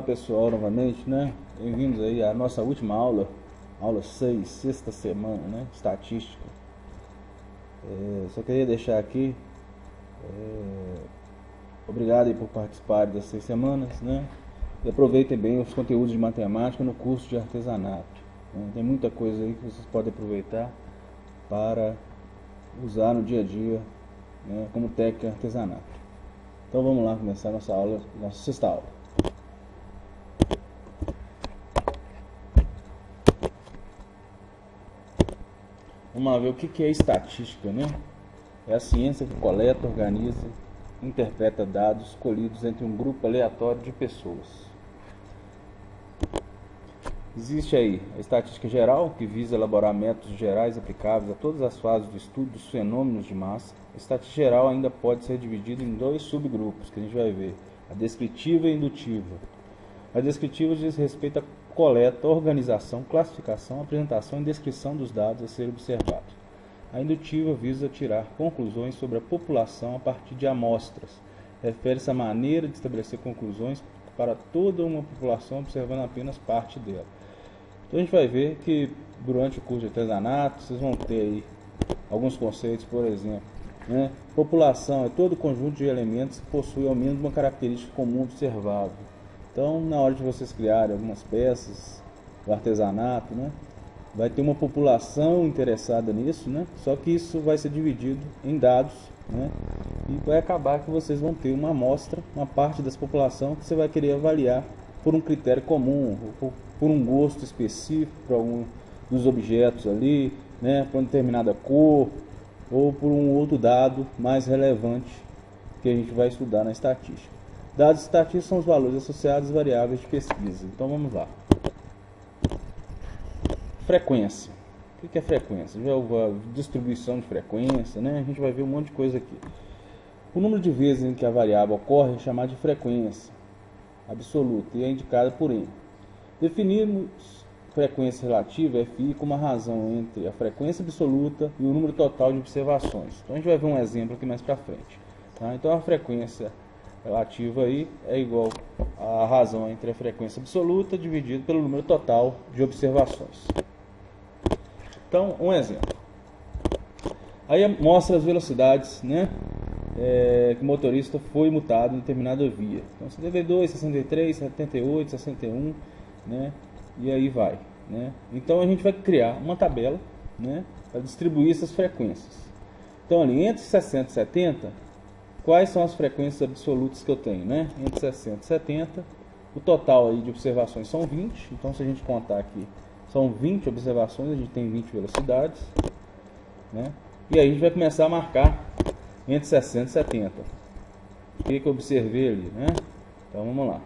pessoal, novamente, né? Bem-vindos aí à nossa última aula, aula 6, sexta semana, né? Estatística. Só queria deixar aqui, obrigado aí por participar das 6 semanas, né? E aproveitem bem os conteúdos de matemática no curso de artesanato, né? Tem muita coisa aí que vocês podem aproveitar para usar no dia a dia, né? Como técnica de artesanato. Então vamos lá começar nossa aula, nossa sexta aula. Vamos lá ver o que é estatística, né? É a ciência que coleta, organiza, interpreta dados colhidos entre um grupo aleatório de pessoas. Existe aí a estatística geral, que visa elaborar métodos gerais aplicáveis a todas as fases do estudo dos fenômenos de massa. A estatística geral ainda pode ser dividida em dois subgrupos, que a gente vai ver: a descritiva e a indutiva. A descritiva diz respeito à coleta, organização, classificação, apresentação e descrição dos dados a ser observados. A indutiva visa tirar conclusões sobre a população a partir de amostras. Refere-se à maneira de estabelecer conclusões para toda uma população observando apenas parte dela. Então a gente vai ver que durante o curso de artesanato vocês vão ter aí alguns conceitos, por exemplo, né? População é todo conjunto de elementos que possui ao menos uma característica comum observável. Então, na hora de vocês criarem algumas peças do artesanato, né, vai ter uma população interessada nisso, né, só que isso vai ser dividido em dados, né, e vai acabar que vocês vão ter uma amostra, uma parte dessa população que você vai querer avaliar por um critério comum, por um gosto específico para algum dos objetos ali, né, por uma determinada cor, ou por um outro dado mais relevante que a gente vai estudar na estatística. Dados estatísticos são os valores associados às variáveis de pesquisa. Então vamos lá. Frequência. O que é frequência? A distribuição de frequência, né? A gente vai ver um monte de coisa aqui. O número de vezes em que a variável ocorre é chamado de frequência absoluta e é indicada por N. Definimos frequência relativa, FI, como a razão entre a frequência absoluta e o número total de observações. Então a gente vai ver um exemplo aqui mais para frente. Tá? Então a frequência relativa aí é igual à razão entre a frequência absoluta dividido pelo número total de observações. Então, um exemplo. Aí mostra as velocidades, né, que o motorista foi multado em determinada via. Então, 72, 63, 78, 61, né, e aí vai, né. Então, a gente vai criar uma tabela, né, para distribuir essas frequências. Então, ali entre 60 e 70... quais são as frequências absolutas que eu tenho, né? Entre 60 e 70, o total aí de observações são 20, então se a gente contar aqui, são 20 observações, a gente tem 20 velocidades, né? E aí a gente vai começar a marcar entre 60 e 70. O que eu observei ali, né? Então vamos lá.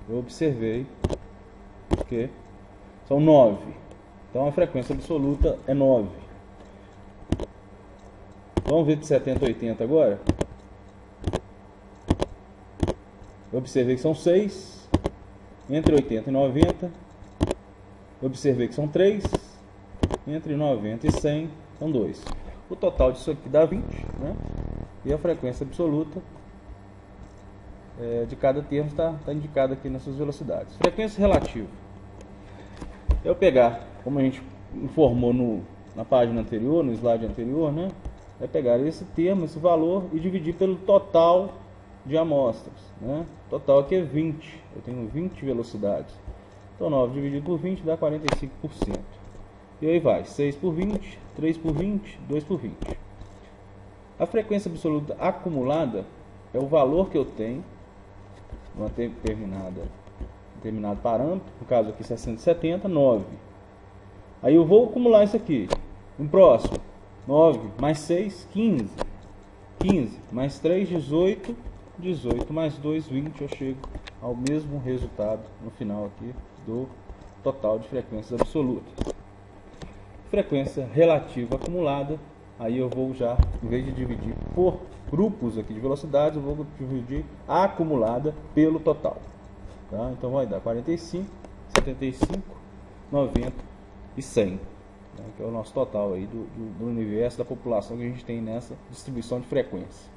Eu observei que são 9, então a frequência absoluta é 9. Vamos ver de 70 a 80 agora. Eu observei que são 6. Entre 80 e 90. Eu observei que são 3. Entre 90 e 100 são 2. O total disso aqui dá 20. Né? E a frequência absoluta de cada termo está indicada aqui nas suas velocidades. Frequência relativa. Eu pegar, como a gente informou na página anterior, no slide anterior, né? É pegar esse termo, esse valor e dividir pelo total de amostras, né? Total aqui é 20, eu tenho 20 velocidades. Então 9 dividido por 20 dá 45%. E aí vai, 6 por 20, 3 por 20, 2 por 20. A frequência absoluta acumulada é o valor que eu tenho numa determinado parâmetro, no caso aqui 670, 9. Aí eu vou acumular isso aqui. No próximo, 9 mais 6, 15. 15 mais 3, 18. 18 mais 2, 20. Eu chego ao mesmo resultado no final aqui do total de frequências absolutas. Frequência relativa acumulada. Aí eu vou já, em vez de dividir por grupos aqui de velocidades, eu vou dividir a acumulada pelo total. Tá? Então vai dar 45, 75, 90 e 100. Que é o nosso total aí do universo da população que a gente tem nessa distribuição de frequência.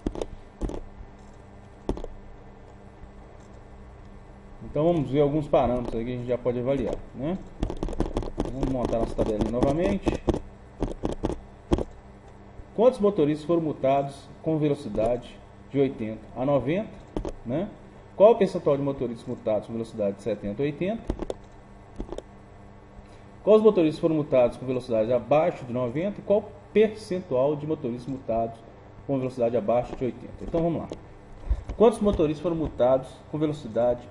Então vamos ver alguns parâmetros aí que a gente já pode avaliar, né? Vamos montar nossa tabelinha novamente. Quantos motoristas foram multados com velocidade de 80 a 90, né? Qual o percentual de motoristas multados com velocidade de 70 a 80? Quais motoristas foram multados com velocidade abaixo de 90 e qual o percentual de motoristas multados com velocidade abaixo de 80? Então vamos lá. Quantos motoristas foram multados com velocidade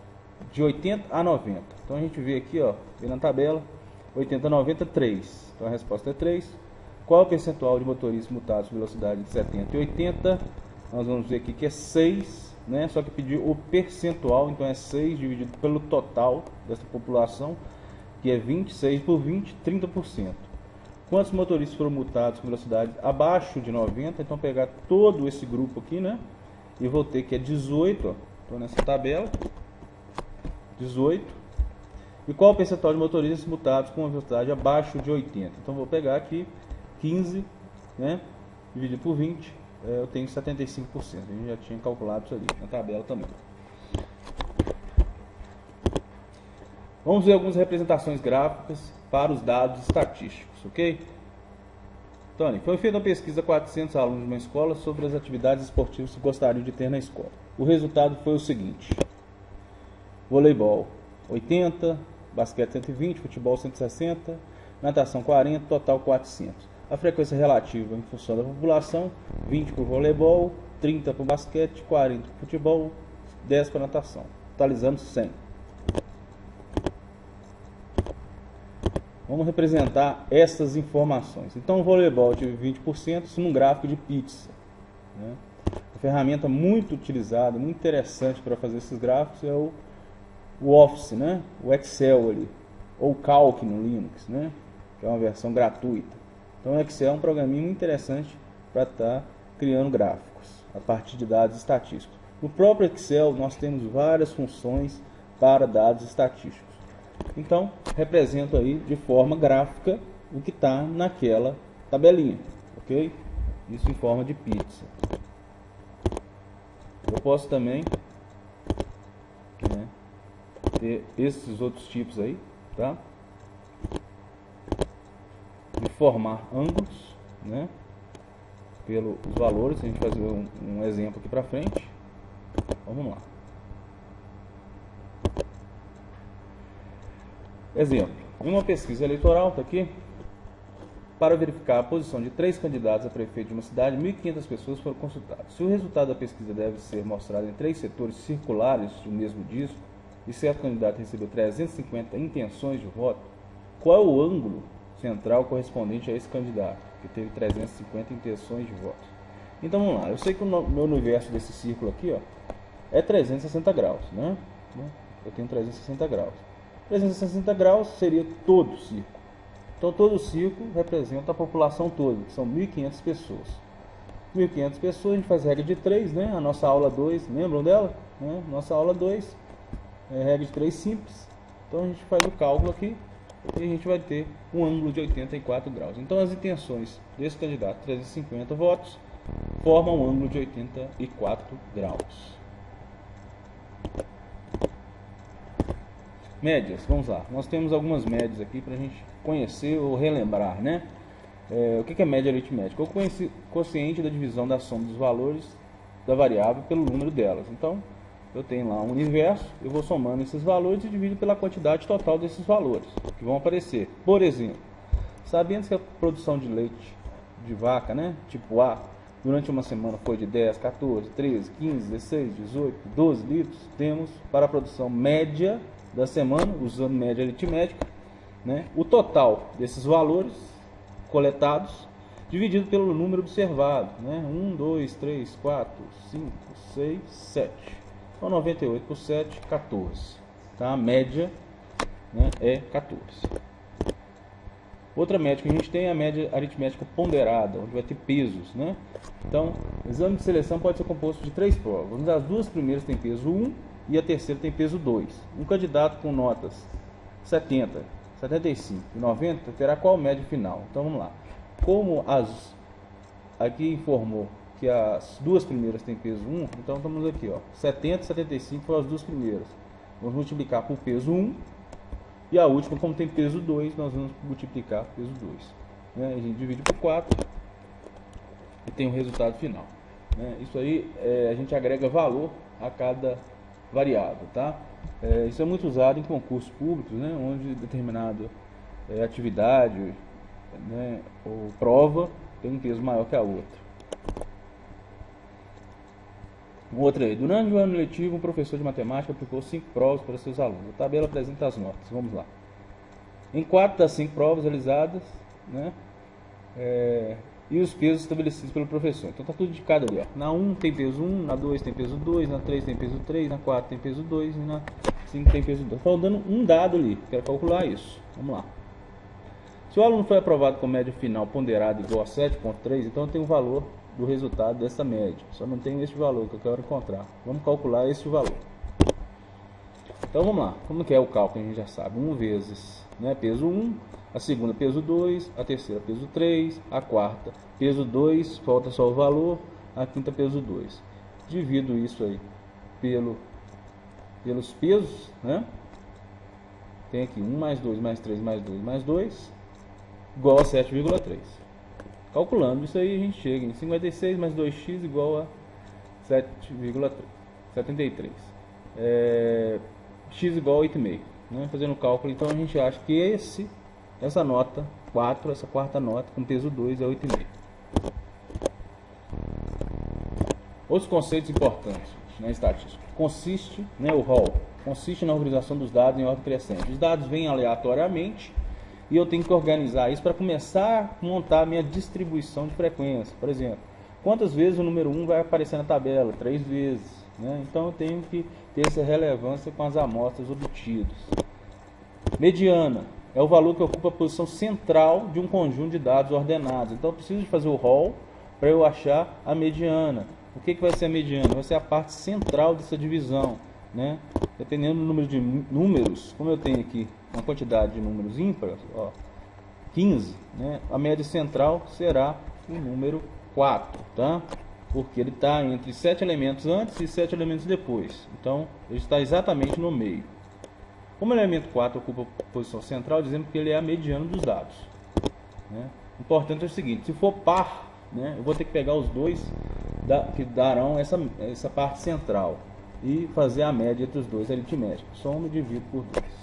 de 80 a 90? Então a gente vê aqui, ó, vê na tabela, 80 a 90, 3. Então a resposta é 3. Qual é o percentual de motoristas multados com velocidade de 70 e 80? Nós vamos ver aqui que é 6, né? Só que pediu o percentual, então é 6 dividido pelo total dessa população, que é 26 por 20, 30%. Quantos motoristas foram multados com velocidade abaixo de 90? Então pegar todo esse grupo aqui, né? E vou ter que é 18, ó. Estou nessa tabela. 18. E qual o percentual de motoristas multados com velocidade abaixo de 80? Então vou pegar aqui 15, né? Dividido por 20, eu tenho 75%. A gente já tinha calculado isso ali na tabela também. Vamos ver algumas representações gráficas para os dados estatísticos, ok? Tony, foi feita uma pesquisa a 400 alunos de uma escola sobre as atividades esportivas que gostariam de ter na escola. O resultado foi o seguinte: voleibol 80, basquete 120, futebol 160, natação 40, total 400. A frequência relativa em função da população: 20 para o voleibol, 30 para o basquete, 40 para o futebol, 10 para a natação, totalizando 100. Vamos representar essas informações. Então, o voleibol tive 20%, isso num gráfico de pizza, né? Uma ferramenta muito utilizada, muito interessante para fazer esses gráficos é o Office, né? O Excel ali, ou o Calc no Linux, né? Que é uma versão gratuita. Então, o Excel é um programinha muito interessante para estar criando gráficos a partir de dados estatísticos. No próprio Excel, nós temos várias funções para dados estatísticos. Então, represento aí de forma gráfica o que está naquela tabelinha, ok? Isso em forma de pizza. Eu posso também, né, ter esses outros tipos aí, tá? De formar ângulos, né? Pelos valores. A gente vai fazer um exemplo aqui para frente. Vamos lá. Exemplo, em uma pesquisa eleitoral, está aqui, para verificar a posição de 3 candidatos a prefeito de uma cidade, 1.500 pessoas foram consultadas. Se o resultado da pesquisa deve ser mostrado em 3 setores circulares do mesmo disco, e certo candidato recebeu 350 intenções de voto, qual é o ângulo central correspondente a esse candidato, que teve 350 intenções de voto? Então vamos lá, eu sei que o meu universo desse círculo aqui, ó, é 360 graus, né? Eu tenho 360 graus. 360 graus seria todo o círculo. Então todo o círculo representa a população toda, que são 1.500 pessoas. 1.500 pessoas, a gente faz regra de 3, né? A nossa aula 2, lembram dela? Né? Nossa aula 2 é regra de 3 simples. Então a gente faz o cálculo aqui e a gente vai ter um ângulo de 84 graus. Então as intenções desse candidato, 350 votos, formam um ângulo de 84 graus. Médias, vamos lá. Nós temos algumas médias aqui para a gente conhecer ou relembrar, né? O que é média aritmética? É o quociente da divisão da soma dos valores da variável pelo número delas. Então, eu tenho lá um universo, eu vou somando esses valores e divido pela quantidade total desses valores que vão aparecer. Por exemplo, sabendo que a produção de leite de vaca, né, tipo A, durante uma semana foi de 10, 14, 13, 15, 16, 18, 12 litros, temos para a produção média da semana, usando média aritmética, né, o total desses valores coletados dividido pelo número observado, né, 1, 2, 3, 4, 5, 6, 7. Então 98 por 7, 14. Tá? A média, né, é 14. Outra média que a gente tem é a média aritmética ponderada, onde vai ter pesos, né? Então, o exame de seleção pode ser composto de 3 provas. As 2 primeiras têm peso 1 e a terceira tem peso 2. Um candidato com notas 70, 75 e 90 terá qual média final? Então vamos lá. Como aqui informou que as 2 primeiras têm peso 1, então estamos aqui, ó, 70 e 75 foram as 2 primeiras. vamos multiplicar por peso 1. E a última, como tem peso 2, nós vamos multiplicar por peso 2. Né? A gente divide por 4 e tem o resultado final. Né? Isso aí, a gente agrega valor a cada variável. Tá? Isso é muito usado em concursos públicos, né? Onde determinada atividade, né, ou prova tem um peso maior que a outra. Outra aí. Durante o ano letivo, um professor de matemática aplicou 5 provas para seus alunos. A tabela apresenta as notas. Vamos lá. Em 4 das 5 provas realizadas, né, e os pesos estabelecidos pelo professor. Então está tudo indicado ali. Ó. Na 1 tem peso 1, na 2 tem peso 2, na 3 tem peso 3, na 4 tem peso 2 e na 5 tem peso 2. Faltando um dado ali. Quero calcular isso. Vamos lá. Se o aluno foi aprovado com média final ponderada igual a 7,3, então tem o valor do resultado dessa média. Só não tem este valor que eu quero encontrar. Vamos calcular este valor. Então vamos lá. Como que é o cálculo? A gente já sabe. 1 vezes, né, peso 1, a segunda peso 2, a terceira peso 3, a quarta peso 2, falta só o valor, a quinta peso 2. Divido isso aí pelos pesos, né? Tem aqui 1 mais 2 mais 3 mais 2 mais 2 igual a 7,3. Calculando isso aí, a gente chega em 56 mais 2x igual a 7,73. X igual a 8,5. Né? Fazendo o cálculo, então a gente acha que essa nota 4, essa quarta nota com peso 2 é 8,5. Outros conceitos importantes na estatística. Consiste, né, o rol, consiste na organização dos dados em ordem crescente. Os dados vêm aleatoriamente e eu tenho que organizar isso para começar a montar a minha distribuição de frequência. Por exemplo, quantas vezes o número 1 vai aparecer na tabela? 3 vezes. Né? Então eu tenho que ter essa relevância com as amostras obtidas. Mediana é o valor que ocupa a posição central de um conjunto de dados ordenados. Então eu preciso de fazer o rol para eu achar a mediana. O que vai ser a mediana? Vai ser a parte central dessa divisão. Né? Dependendo do número de números, como eu tenho aqui uma quantidade de números ímpares, 15, né? A média central será o número 4, tá? Porque ele está entre 7 elementos antes e 7 elementos depois. Então, ele está exatamente no meio. Como o elemento 4 ocupa a posição central, dizemos que ele é a mediana dos dados. Né? O importante é o seguinte, se for par, né, eu vou ter que pegar os dois que darão essa parte central e fazer a média entre os dois aritmética. Soma e divido por 2.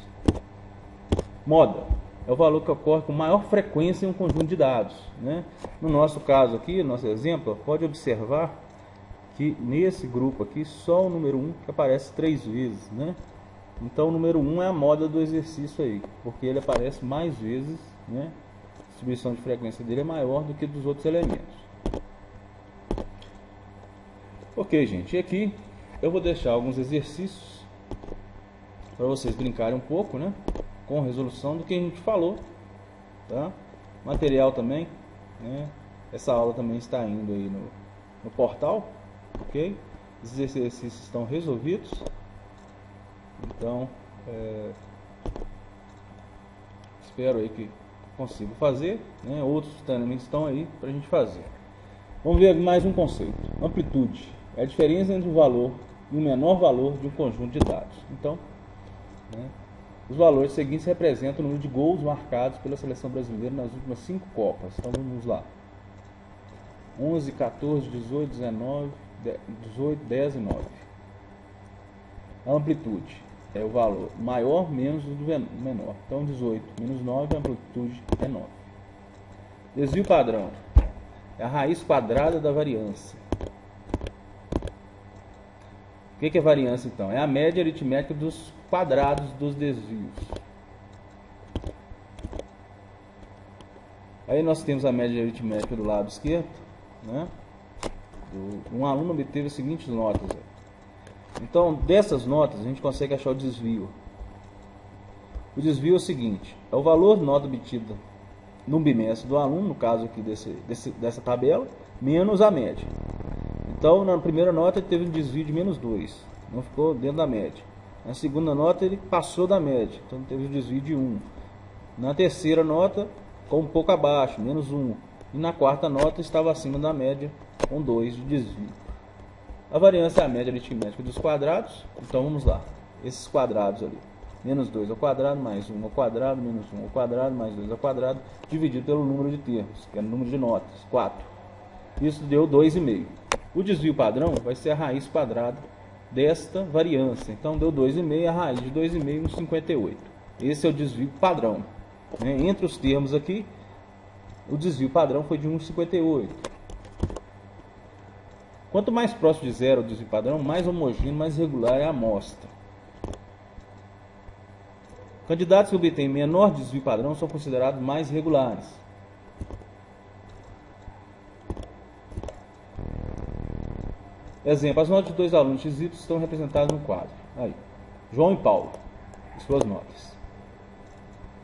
Moda é o valor que ocorre com maior frequência em um conjunto de dados. Né? No nosso caso aqui, nosso exemplo, pode observar que nesse grupo aqui, só o número 1 que aparece 3 vezes. Né? Então o número 1 é a moda do exercício aí, porque ele aparece mais vezes, né? A distribuição de frequência dele é maior do que dos outros elementos. Ok, gente, e aqui eu vou deixar alguns exercícios para vocês brincarem um pouco, né? Com resolução do que a gente falou, tá? Material também, né? Essa aula também está indo aí no portal, ok? Os exercícios estão resolvidos, então espero aí que consiga fazer, né? Outros também estão aí para a gente fazer. Vamos ver mais um conceito. Amplitude é a diferença entre o valor e o menor valor de um conjunto de dados. Então, né, os valores seguintes representam o número de gols marcados pela seleção brasileira nas últimas 5 Copas. Então vamos lá. 11, 14, 18, 19, 18, 10 e 9. A amplitude é o valor maior menos o do menor. Então 18 menos 9, a amplitude é 9. Desvio padrão é a raiz quadrada da variância. O que é variância então? É a média aritmética dos quadrados dos desvios. Aí nós temos a média aritmética do lado esquerdo, né? Um aluno obteve as seguintes notas. Então, dessas notas, a gente consegue achar o desvio. O desvio é o seguinte, é o valor de nota obtida no bimestre do aluno, no caso aqui dessa tabela, menos a média. Então, na primeira nota ele teve um desvio de menos 2, não ficou dentro da média. Na segunda nota ele passou da média, então teve um desvio de 1. Na terceira nota, ficou um pouco abaixo, menos 1. E na quarta nota estava acima da média, com 2 de desvio. A variância é a média aritmética dos quadrados, então vamos lá. esses quadrados ali. Menos 2 ao quadrado, mais 1 ao quadrado, menos 1 ao quadrado, mais 2 ao quadrado, dividido pelo número de termos, que é o número de notas, 4. Isso deu 2,5. O desvio padrão vai ser a raiz quadrada desta variância. Então deu 2,5, a raiz de 2,5 no 58. Esse é o desvio padrão. Entre os termos aqui, o desvio padrão foi de 1,58. Quanto mais próximo de zero o desvio padrão, mais homogêneo, mais regular é a amostra. Candidatos que obtêm menor desvio padrão são considerados mais regulares. Exemplo, as notas de 2 alunos XY estão representadas no quadro. Aí, João e Paulo, suas notas.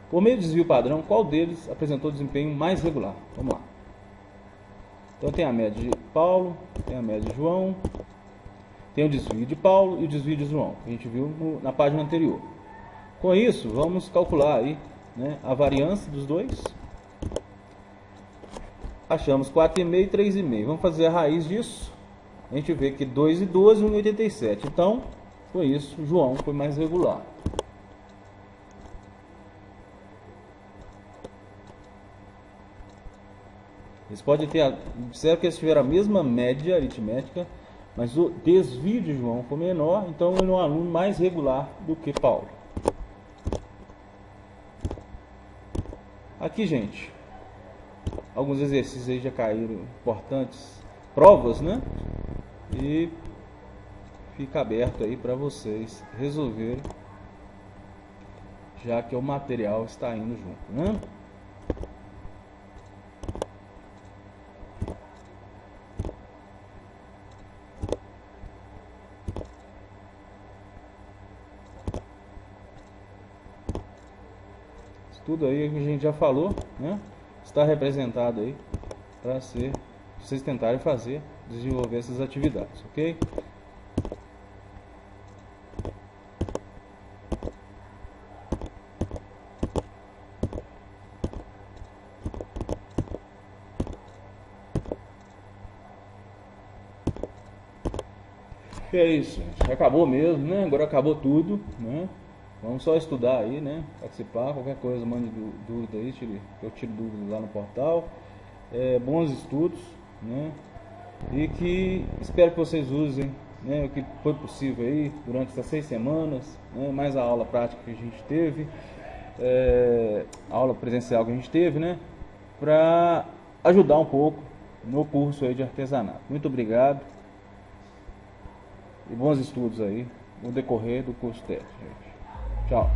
Por meio do desvio padrão, qual deles apresentou desempenho mais regular? Vamos lá. Então tem a média de Paulo, tem a média de João, tem o desvio de Paulo e o desvio de João, que a gente viu na página anterior. Com isso, vamos calcular aí, né, a variância dos dois. Achamos 4,5 e 3,5. Vamos fazer a raiz disso. A gente vê que 2,12 e 1,87. Então, foi isso. João foi mais regular. Eles podem ter, observe que eles tiveram a mesma média aritmética, mas o desvio de João foi menor, então ele é um aluno mais regular do que Paulo. Aqui, gente, alguns exercícios aí já caíram, importantes provas, né? E fica aberto aí para vocês resolverem, já que o material está indo junto, né? Tudo aí que a gente já falou, né? Está representado aí para vocês tentarem fazer, desenvolver essas atividades, ok? É isso, gente. Acabou mesmo, né? Agora acabou tudo, né? Vamos só estudar aí, né? Participar, qualquer coisa, mande dúvida aí, eu tiro dúvidas lá no portal. Bons estudos, né? E que espero que vocês usem, né, o que foi possível aí durante essas 6 semanas, né? Mais a aula prática que a gente teve, a aula presencial que a gente teve, né? Para ajudar um pouco no curso aí de artesanato. Muito obrigado e bons estudos aí no decorrer do curso técnico, gente. Tchau.